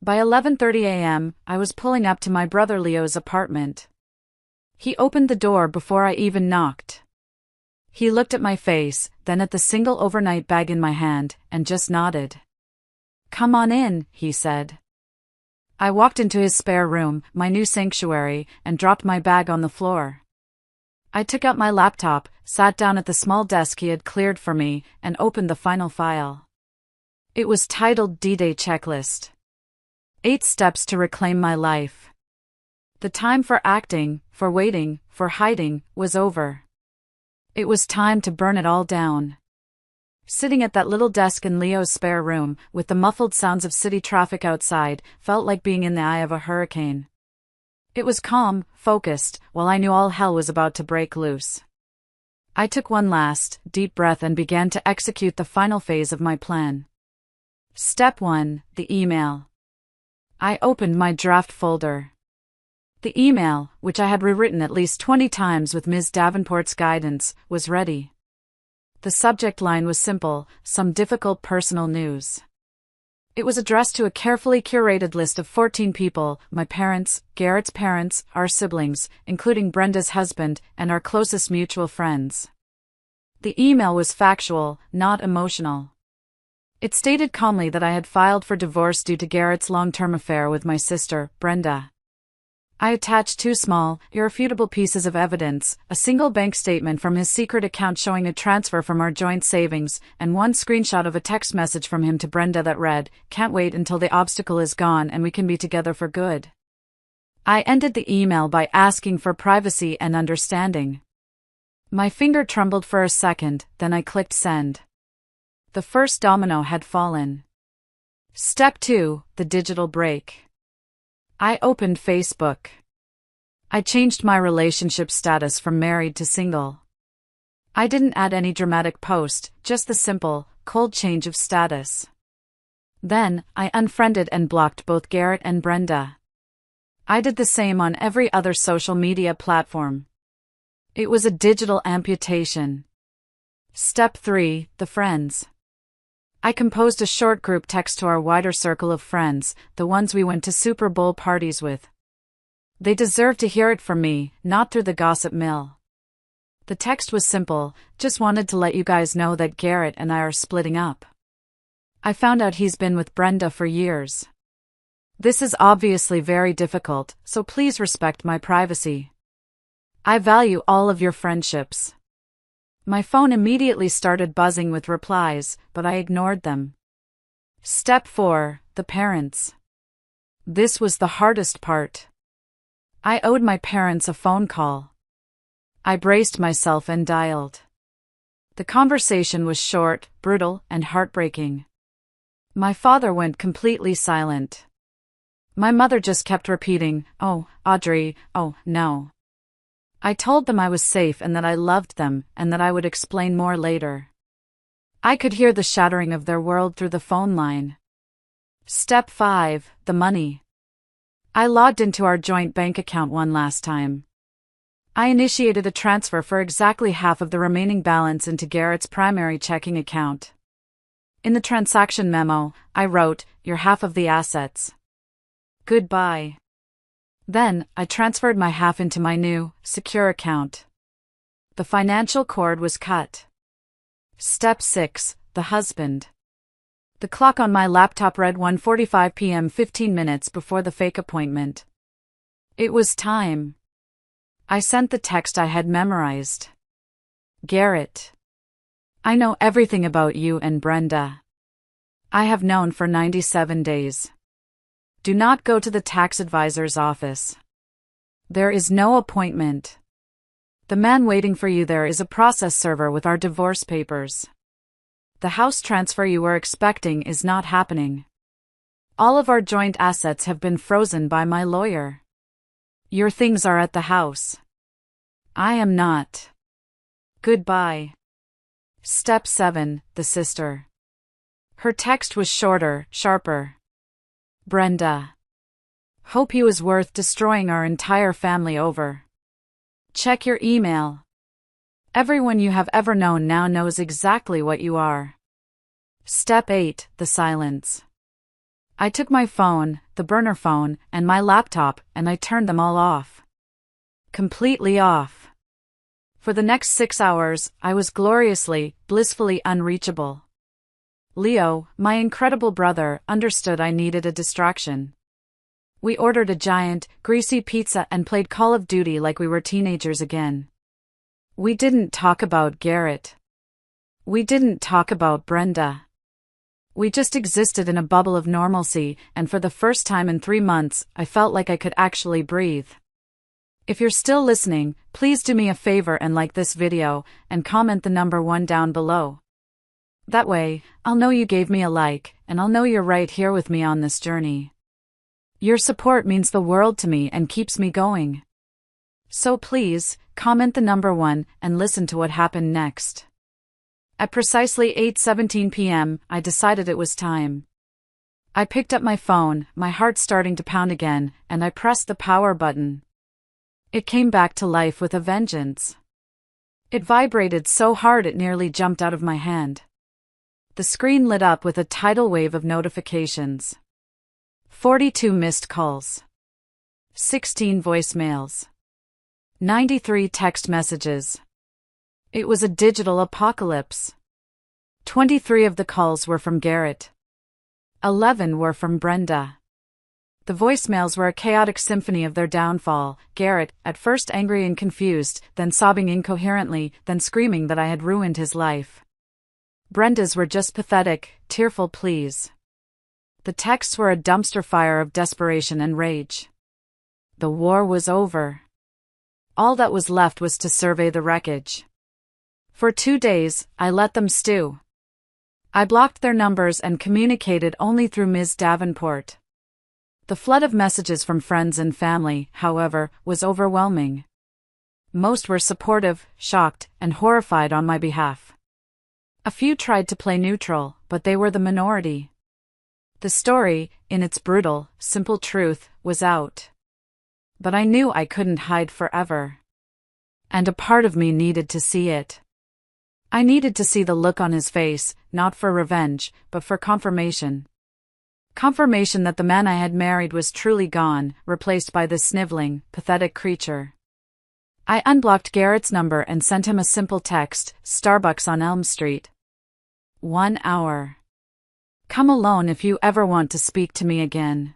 By 11:30 a.m., I was pulling up to my brother Leo's apartment. He opened the door before I even knocked. He looked at my face, then at the single overnight bag in my hand, and just nodded. "Come on in," he said. I walked into his spare room, my new sanctuary, and dropped my bag on the floor. I took out my laptop, sat down at the small desk he had cleared for me, and opened the final file. It was titled D-Day Checklist. 8 Steps to Reclaim My Life. The time for acting, for waiting, for hiding, was over. It was time to burn it all down. Sitting at that little desk in Leo's spare room, with the muffled sounds of city traffic outside, felt like being in the eye of a hurricane. It was calm, focused, while I knew all hell was about to break loose. I took one last, deep breath and began to execute the final phase of my plan. Step 1, the email. I opened my draft folder. The email, which I had rewritten at least 20 times with Ms. Davenport's guidance, was ready. The subject line was simple: some difficult personal news. It was addressed to a carefully curated list of 14 people: my parents, Garrett's parents, our siblings, including Brenda's husband, and our closest mutual friends. The email was factual, not emotional. It stated calmly that I had filed for divorce due to Garrett's long-term affair with my sister, Brenda. I attached 2 small, irrefutable pieces of evidence: a single bank statement from his secret account showing a transfer from our joint savings, and one screenshot of a text message from him to Brenda that read, "Can't wait until the obstacle is gone and we can be together for good." I ended the email by asking for privacy and understanding. My finger trembled for a second, then I clicked send. The first domino had fallen. Step 2, the digital break. I opened Facebook. I changed my relationship status from married to single. I didn't add any dramatic post, just the simple, cold change of status. Then, I unfriended and blocked both Garrett and Brenda. I did the same on every other social media platform. It was a digital amputation. Step 3, the friends. I composed a short group text to our wider circle of friends, the ones we went to Super Bowl parties with. They deserved to hear it from me, not through the gossip mill. The text was simple: just wanted to let you guys know that Garrett and I are splitting up. I found out he's been with Brenda for years. This is obviously very difficult, so please respect my privacy. I value all of your friendships. My phone immediately started buzzing with replies, but I ignored them. Step 4, the parents. This was the hardest part. I owed my parents a phone call. I braced myself and dialed. The conversation was short, brutal, and heartbreaking. My father went completely silent. My mother just kept repeating, "Oh, Audrey, oh, no." I told them I was safe and that I loved them and that I would explain more later. I could hear the shattering of their world through the phone line. Step 5, the money. I logged into our joint bank account one last time. I initiated a transfer for exactly half of the remaining balance into Garrett's primary checking account. In the transaction memo, I wrote, "You're half of the assets. Goodbye." Then, I transferred my half into my new, secure account. The financial cord was cut. Step 6, the husband. The clock on my laptop read 1:45 p.m. 15 minutes before the fake appointment. It was time. I sent the text I had memorized. Garrett. I know everything about you and Brenda. I have known for 97 days. Do not go to the tax advisor's office. There is no appointment. The man waiting for you there is a process server with our divorce papers. The house transfer you were expecting is not happening. All of our joint assets have been frozen by my lawyer. Your things are at the house. I am not. Goodbye. Step 7, the sister. Her text was shorter, sharper. Brenda. Hope he was worth destroying our entire family over. Check your email. Everyone you have ever known now knows exactly what you are. Step 8, the silence. I took my phone, the burner phone, and my laptop, and I turned them all off. Completely off. For the next 6 hours, I was gloriously, blissfully unreachable. Leo, my incredible brother, understood I needed a distraction. We ordered a giant, greasy pizza and played Call of Duty like we were teenagers again. We didn't talk about Garrett. We didn't talk about Brenda. We just existed in a bubble of normalcy, and for the first time in 3 months, I felt like I could actually breathe. If you're still listening, please do me a favor and like this video, and comment the number 1 down below. That way, I'll know you gave me a like, and I'll know you're right here with me on this journey. Your support means the world to me and keeps me going. So please, comment the number 1 and listen to what happened next. At precisely 8:17 p.m., I decided it was time. I picked up my phone, my heart starting to pound again, and I pressed the power button. It came back to life with a vengeance. It vibrated so hard it nearly jumped out of my hand. The screen lit up with a tidal wave of notifications. 42 missed calls. 16 voicemails. 93 text messages. It was a digital apocalypse. 23 of the calls were from Garrett. 11 were from Brenda. The voicemails were a chaotic symphony of their downfall, Garrett, at first angry and confused, then sobbing incoherently, then screaming that I had ruined his life. Brenda's were just pathetic, tearful pleas. The texts were a dumpster fire of desperation and rage. The war was over. All that was left was to survey the wreckage. For 2 days, I let them stew. I blocked their numbers and communicated only through Ms. Davenport. The flood of messages from friends and family, however, was overwhelming. Most were supportive, shocked, and horrified on my behalf. A few tried to play neutral, but they were the minority. The story, in its brutal, simple truth, was out. But I knew I couldn't hide forever. And a part of me needed to see it. I needed to see the look on his face, not for revenge, but for confirmation. Confirmation that the man I had married was truly gone, replaced by this sniveling, pathetic creature. I unblocked Garrett's number and sent him a simple text, Starbucks on Elm Street. 1 hour. Come alone if you ever want to speak to me again.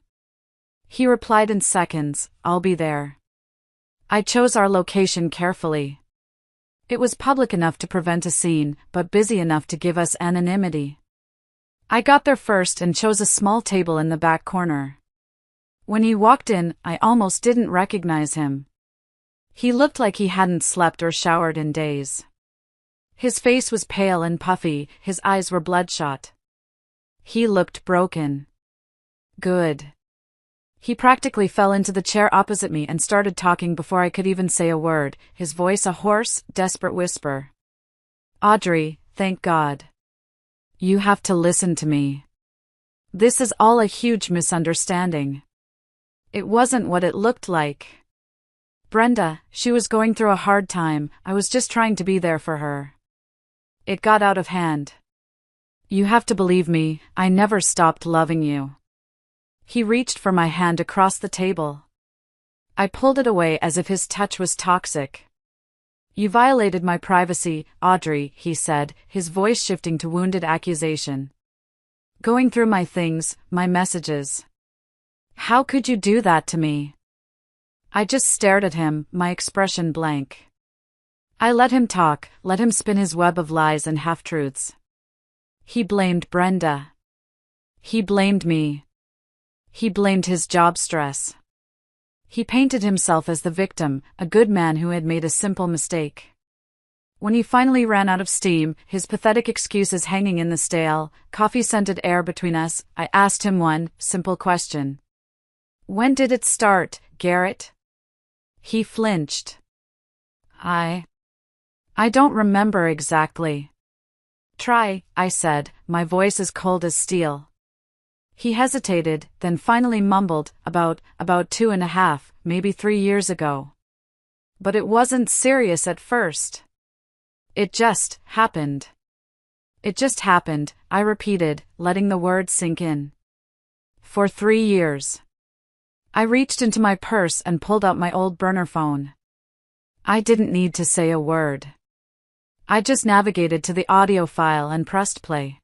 He replied in seconds, I'll be there. I chose our location carefully. It was public enough to prevent a scene, but busy enough to give us anonymity. I got there first and chose a small table in the back corner. When he walked in, I almost didn't recognize him. He looked like he hadn't slept or showered in days. His face was pale and puffy, his eyes were bloodshot. He looked broken. Good. He practically fell into the chair opposite me and started talking before I could even say a word, his voice a hoarse, desperate whisper. Audrey, thank God. You have to listen to me. This is all a huge misunderstanding. It wasn't what it looked like. Brenda, she was going through a hard time, I was just trying to be there for her. It got out of hand. You have to believe me, I never stopped loving you. He reached for my hand across the table. I pulled it away as if his touch was toxic. You violated my privacy, Audrey, he said, his voice shifting to wounded accusation. Going through my things, my messages. How could you do that to me? I just stared at him, my expression blank. I let him talk, let him spin his web of lies and half-truths. He blamed Brenda. He blamed me. He blamed his job stress. He painted himself as the victim, a good man who had made a simple mistake. When he finally ran out of steam, his pathetic excuses hanging in the stale, coffee-scented air between us, I asked him one simple question. When did it start, Garrett? He flinched. I don't remember exactly. Try, I said, my voice as cold as steel. He hesitated, then finally mumbled, about 2.5, maybe 3 years ago. But it wasn't serious at first. It just happened. It just happened, I repeated, letting the words sink in. For 3 years. I reached into my purse and pulled out my old burner phone. I didn't need to say a word. I just navigated to the audio file and pressed play.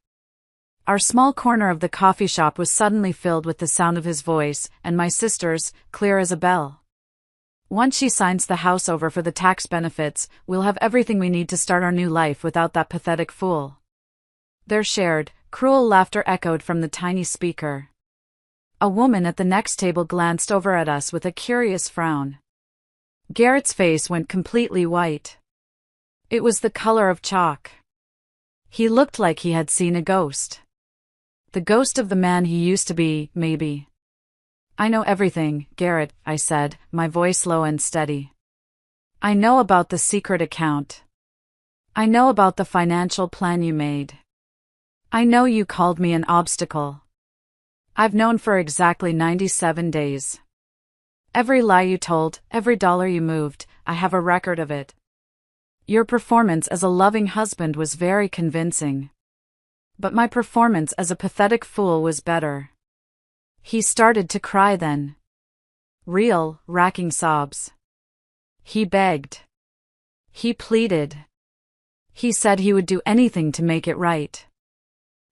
Our small corner of the coffee shop was suddenly filled with the sound of his voice, and my sister's, clear as a bell. Once she signs the house over for the tax benefits, we'll have everything we need to start our new life without that pathetic fool. Their shared, cruel laughter echoed from the tiny speaker. A woman at the next table glanced over at us with a curious frown. Garrett's face went completely white. It was the color of chalk. He looked like he had seen a ghost. The ghost of the man he used to be, maybe. I know everything, Garrett, I said, my voice low and steady. I know about the secret account. I know about the financial plan you made. I know you called me an obstacle. I've known for exactly 97 days. Every lie you told, every dollar you moved, I have a record of it. Your performance as a loving husband was very convincing. But my performance as a pathetic fool was better. He started to cry then. Real, racking sobs. He begged. He pleaded. He said he would do anything to make it right.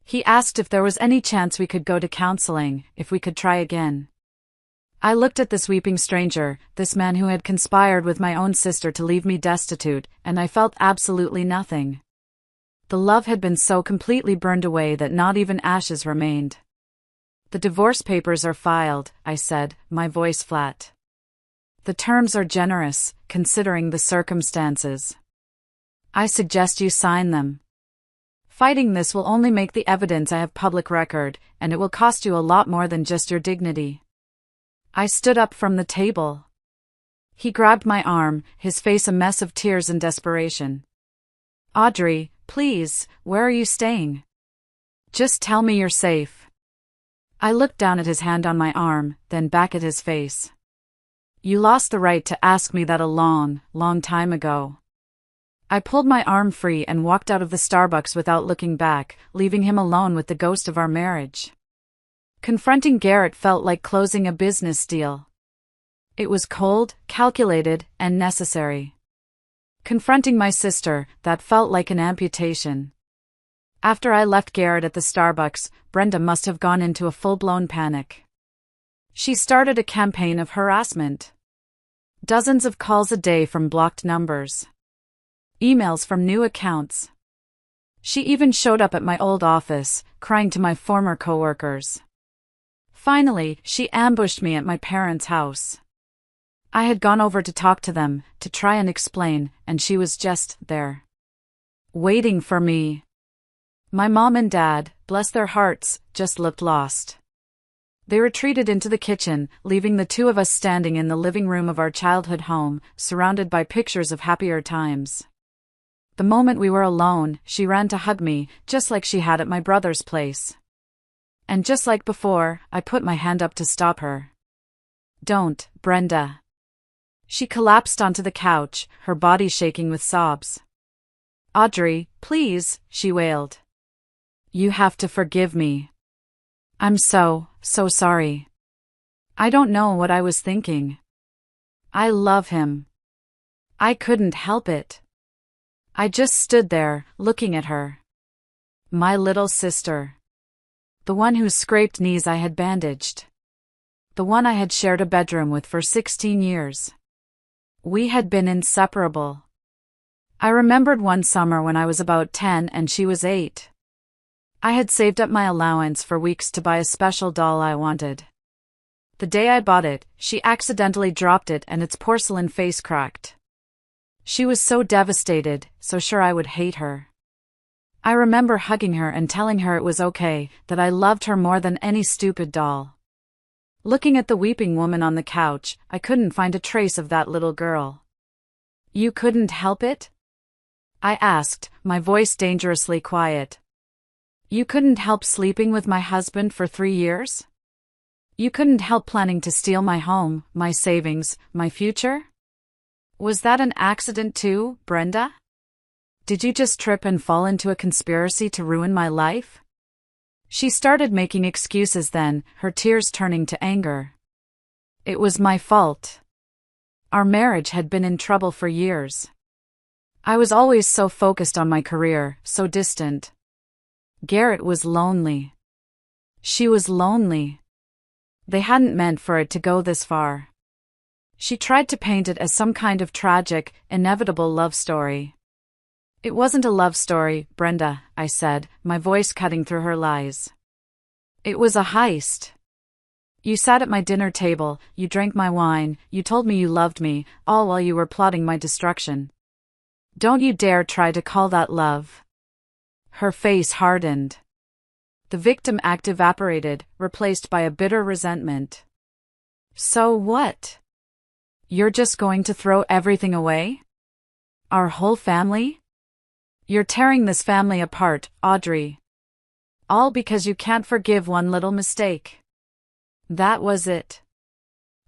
He asked if there was any chance we could go to counseling, if we could try again. I looked at this weeping stranger, this man who had conspired with my own sister to leave me destitute, and I felt absolutely nothing. The love had been so completely burned away that not even ashes remained. The divorce papers are filed, I said, my voice flat. The terms are generous, considering the circumstances. I suggest you sign them. Fighting this will only make the evidence I have public record, and it will cost you a lot more than just your dignity. I stood up from the table. He grabbed my arm, his face a mess of tears and desperation. Audrey, please, where are you staying? Just tell me you're safe. I looked down at his hand on my arm, then back at his face. You lost the right to ask me that a long, long time ago. I pulled my arm free and walked out of the Starbucks without looking back, leaving him alone with the ghost of our marriage. Confronting Garrett felt like closing a business deal. It was cold, calculated, and necessary. Confronting my sister, that felt like an amputation. After I left Garrett at the Starbucks, Brenda must have gone into a full-blown panic. She started a campaign of harassment. Dozens of calls a day from blocked numbers. Emails from new accounts. She even showed up at my old office, crying to my former coworkers. Finally, she ambushed me at my parents' house. I had gone over to talk to them, to try and explain, and she was just there. Waiting for me. My mom and dad, bless their hearts, just looked lost. They retreated into the kitchen, leaving the two of us standing in the living room of our childhood home, surrounded by pictures of happier times. The moment we were alone, she ran to hug me, just like she had at my brother's place. And just like before, I put my hand up to stop her. "Don't, Brenda." She collapsed onto the couch, her body shaking with sobs. "Audrey, please," she wailed. "You have to forgive me. I'm so sorry. I don't know what I was thinking. I love him. I couldn't help it." I just stood there, looking at her. My little sister. The one whose scraped knees I had bandaged. The one I had shared a bedroom with for 16 years. We had been inseparable. I remembered one summer when I was about 10 and she was 8. I had saved up my allowance for weeks to buy a special doll I wanted. The day I bought it, she accidentally dropped it and its porcelain face cracked. She was so devastated, so sure I would hate her. I remember hugging her and telling her it was okay, that I loved her more than any stupid doll. Looking at the weeping woman on the couch, I couldn't find a trace of that little girl. "You couldn't help it?" I asked, my voice dangerously quiet. "You couldn't help sleeping with my husband for 3 years? You couldn't help planning to steal my home, my savings, my future? Was that an accident too, Brenda? Did you just trip and fall into a conspiracy to ruin my life?" She started making excuses then, her tears turning to anger. It was my fault. Our marriage had been in trouble for years. I was always so focused on my career, so distant. Garrett was lonely. She was lonely. They hadn't meant for it to go this far. She tried to paint it as some kind of tragic, inevitable love story. "It wasn't a love story, Brenda," I said, my voice cutting through her lies. "It was a heist. You sat at my dinner table, you drank my wine, you told me you loved me, all while you were plotting my destruction. Don't you dare try to call that love." Her face hardened. The victim act evaporated, replaced by a bitter resentment. "So what? You're just going to throw everything away? Our whole family? You're tearing this family apart, Audrey. All because you can't forgive one little mistake." That was it.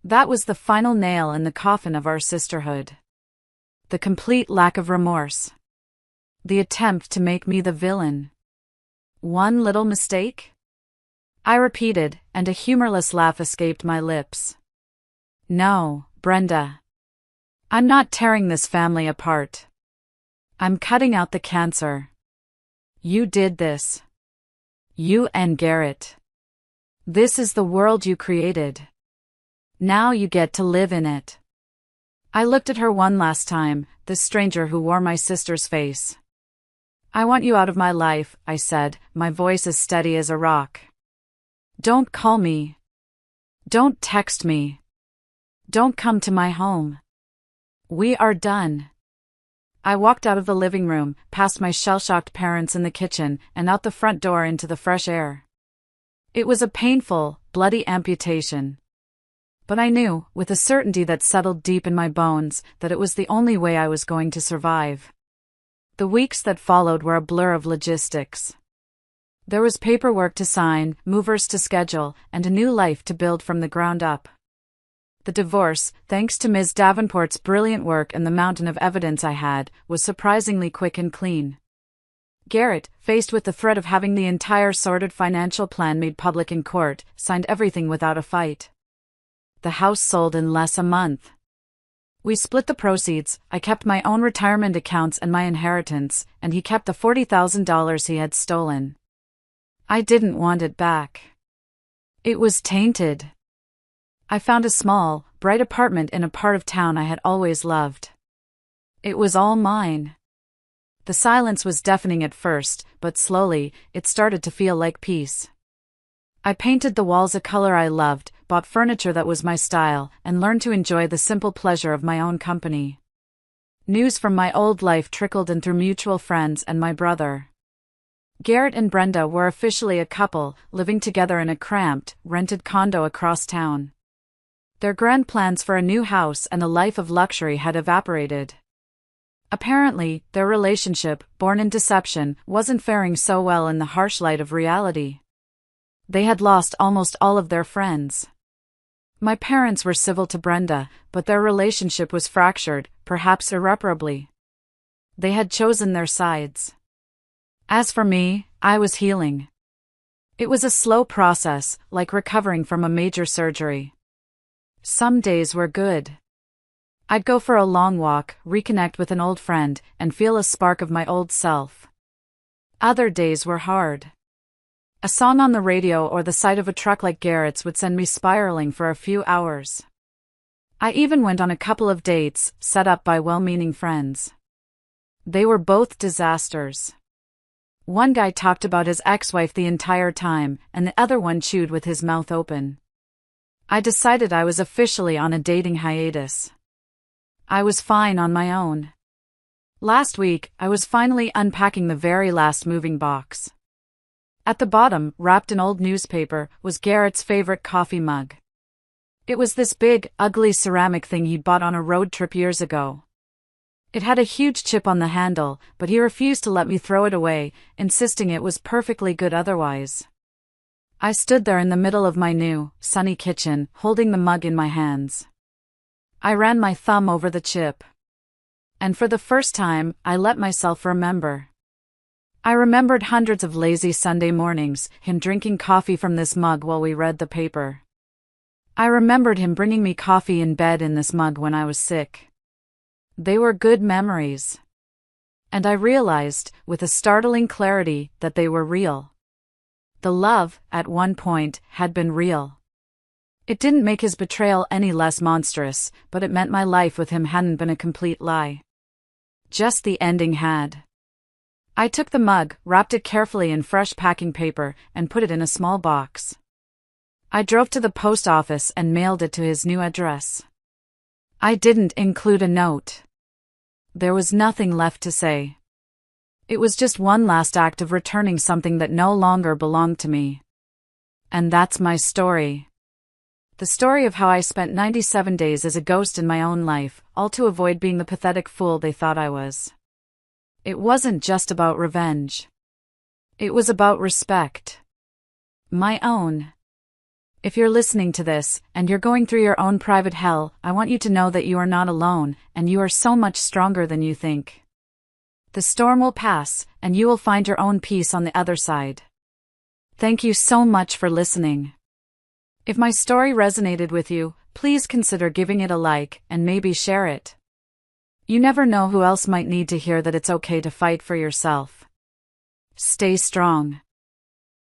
That was the final nail in the coffin of our sisterhood. The complete lack of remorse. The attempt to make me the villain. One little mistake? I repeated, and a humorless laugh escaped my lips. "No, Brenda. I'm not tearing this family apart. I'm cutting out the cancer. You did this. You and Garrett. This is the world you created. Now you get to live in it." I looked at her one last time, this stranger who wore my sister's face. "I want you out of my life," I said, my voice as steady as a rock. "Don't call me. Don't text me. Don't come to my home. We are done." I walked out of the living room, past my shell-shocked parents in the kitchen, and out the front door into the fresh air. It was a painful, bloody amputation. But I knew, with a certainty that settled deep in my bones, that it was the only way I was going to survive. The weeks that followed were a blur of logistics. There was paperwork to sign, movers to schedule, and a new life to build from the ground up. The divorce, thanks to Ms. Davenport's brilliant work and the mountain of evidence I had, was surprisingly quick and clean. Garrett, faced with the threat of having the entire sordid financial plan made public in court, signed everything without a fight. The house sold in less a month. We split the proceeds. I kept my own retirement accounts and my inheritance, and he kept the $40,000 he had stolen. I didn't want it back. It was tainted. I found a small, bright apartment in a part of town I had always loved. It was all mine. The silence was deafening at first, but slowly, it started to feel like peace. I painted the walls a color I loved, bought furniture that was my style, and learned to enjoy the simple pleasure of my own company. News from my old life trickled in through mutual friends and my brother. Garrett and Brenda were officially a couple, living together in a cramped, rented condo across town. Their grand plans for a new house and a life of luxury had evaporated. Apparently, their relationship, born in deception, wasn't faring so well in the harsh light of reality. They had lost almost all of their friends. My parents were civil to Brenda, but their relationship was fractured, perhaps irreparably. They had chosen their sides. As for me, I was healing. It was a slow process, like recovering from a major surgery. Some days were good. I'd go for a long walk, reconnect with an old friend, and feel a spark of my old self. Other days were hard. A song on the radio or the sight of a truck like Garrett's would send me spiraling for a few hours. I even went on a couple of dates, set up by well-meaning friends. They were both disasters. One guy talked about his ex-wife the entire time, and the other one chewed with his mouth open. I decided I was officially on a dating hiatus. I was fine on my own. Last week, I was finally unpacking the very last moving box. At the bottom, wrapped in old newspaper, was Garrett's favorite coffee mug. It was this big, ugly ceramic thing he'd bought on a road trip years ago. It had a huge chip on the handle, but he refused to let me throw it away, insisting it was perfectly good otherwise. I stood there in the middle of my new, sunny kitchen, holding the mug in my hands. I ran my thumb over the chip. And for the first time, I let myself remember. I remembered hundreds of lazy Sunday mornings, him drinking coffee from this mug while we read the paper. I remembered him bringing me coffee in bed in this mug when I was sick. They were good memories. And I realized, with a startling clarity, that they were real. The love, at one point, had been real. It didn't make his betrayal any less monstrous, but it meant my life with him hadn't been a complete lie. Just the ending had. I took the mug, wrapped it carefully in fresh packing paper, and put it in a small box. I drove to the post office and mailed it to his new address. I didn't include a note. There was nothing left to say. It was just one last act of returning something that no longer belonged to me. And that's my story. The story of how I spent 97 days as a ghost in my own life, all to avoid being the pathetic fool they thought I was. It wasn't just about revenge. It was about respect. My own. If you're listening to this, and you're going through your own private hell, I want you to know that you are not alone, and you are so much stronger than you think. The storm will pass, and you will find your own peace on the other side. Thank you so much for listening. If my story resonated with you, please consider giving it a like, and maybe share it. You never know who else might need to hear that it's okay to fight for yourself. Stay strong.